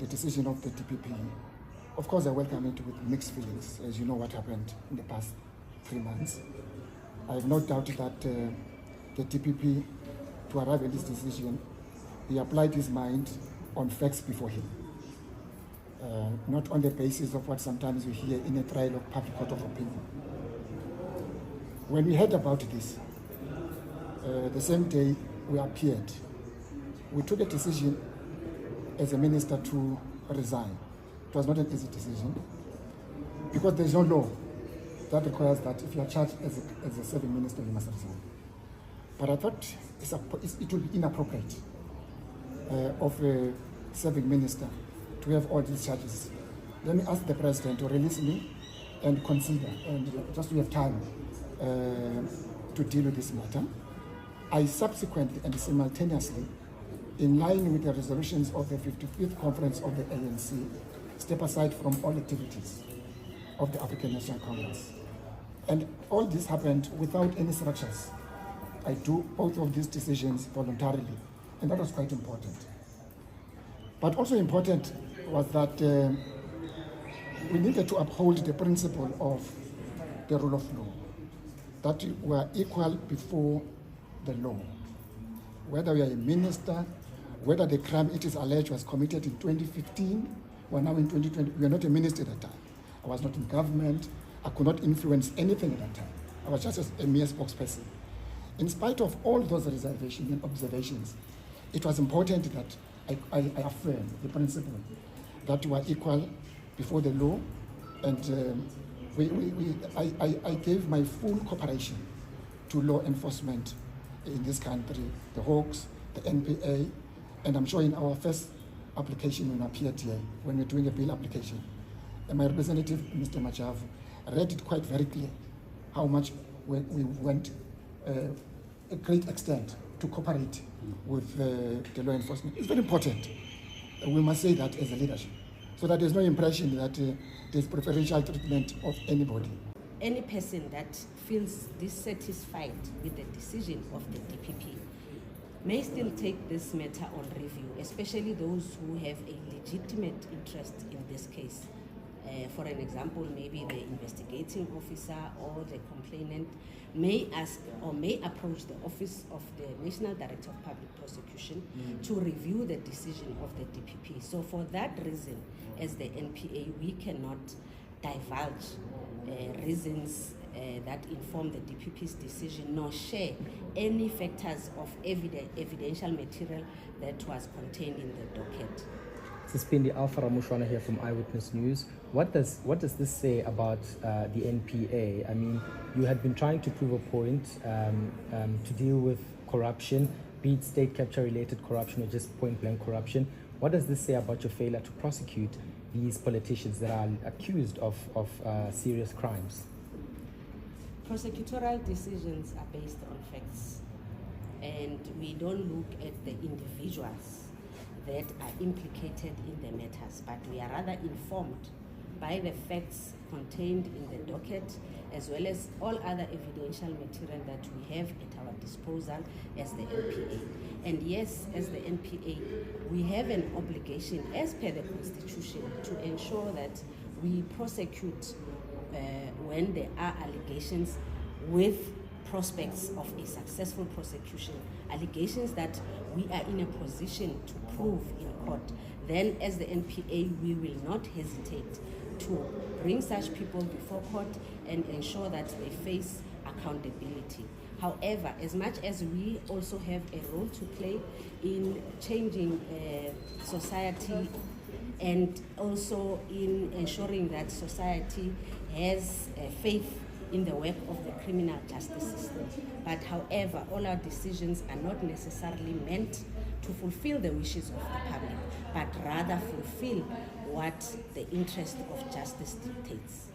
the decision of the DPP, of course I welcome it with mixed feelings, as you know what happened in the past 3 months. I have no doubt that the DPP, to arrive at this decision, he applied his mind on facts before him, not on the basis of what sometimes we hear in a trial of public court of opinion. When we heard about this, the same day we appeared, we took a decision as a minister to resign. It was not an easy decision, because there's no law that requires that if you are charged as a serving minister, you must resign. But I thought it would be inappropriate of a serving minister to have all these charges. Let me ask the president to release me and consider, and just to have time to deal with this matter. I subsequently and simultaneously, in line with the resolutions of the 55th Conference of the ANC, step aside from all activities of the African National Congress. And all this happened without any structures. I do both of these decisions voluntarily, and that was quite important. But also important was that we needed to uphold the principle of the rule of law, that we are equal before the law. Whether we are a minister, whether the crime it is alleged was committed in 2015, we're now in 2020, we are not a minister at that time. I was not in government, I could not influence anything at that time. I was just a mere spokesperson. In spite of all those reservations and observations, it was important that I affirm the principle that we are equal before the law, and I gave my full cooperation to law enforcement in this country, the Hawks, the NPA, and I'm sure in our first application when I appeared here, when we're doing a bill application, and my representative, Mr. Machavu, read it quite very clear how much we went a great extent to cooperate with the law enforcement. It's very important. We must say that as a leadership, so that there's no impression that there's preferential treatment of anybody. Any person that feels dissatisfied with the decision of the DPP may still take this matter on review, especially those who have a legitimate interest in this case. For an example, maybe the investigating officer or the complainant may ask or may approach the Office of the National Director of Public Prosecution to review the decision of the DPP. So for that reason, as the NPA, we cannot divulge reasons that inform the DPP's decision, nor share any factors of evidential material that was contained in the docket. Suspindi Alpha Ramushwana here from Eyewitness News. What does this say about the NPA? I mean, you had been trying to prove a point to deal with corruption, be it state capture related corruption or just point blank corruption. What does this say about your failure to prosecute these politicians that are accused of serious crimes? Prosecutorial decisions are based on facts, and we don't look at the individuals that are implicated in the matters, but we are rather informed by the facts contained in the docket, as well as all other evidential material that we have at our disposal as the NPA. And yes, as the NPA, we have an obligation as per the Constitution to ensure that we prosecute when there are allegations with prospects of a successful prosecution, allegations that we are in a position to prove in court. Then as the NPA, we will not hesitate to bring such people before court and ensure that they face accountability. However, as much as we also have a role to play in changing society and also in ensuring that society has faith in the work of the criminal justice system. But however, all our decisions are not necessarily meant to fulfill the wishes of the public, but rather fulfill what the interest of justice dictates.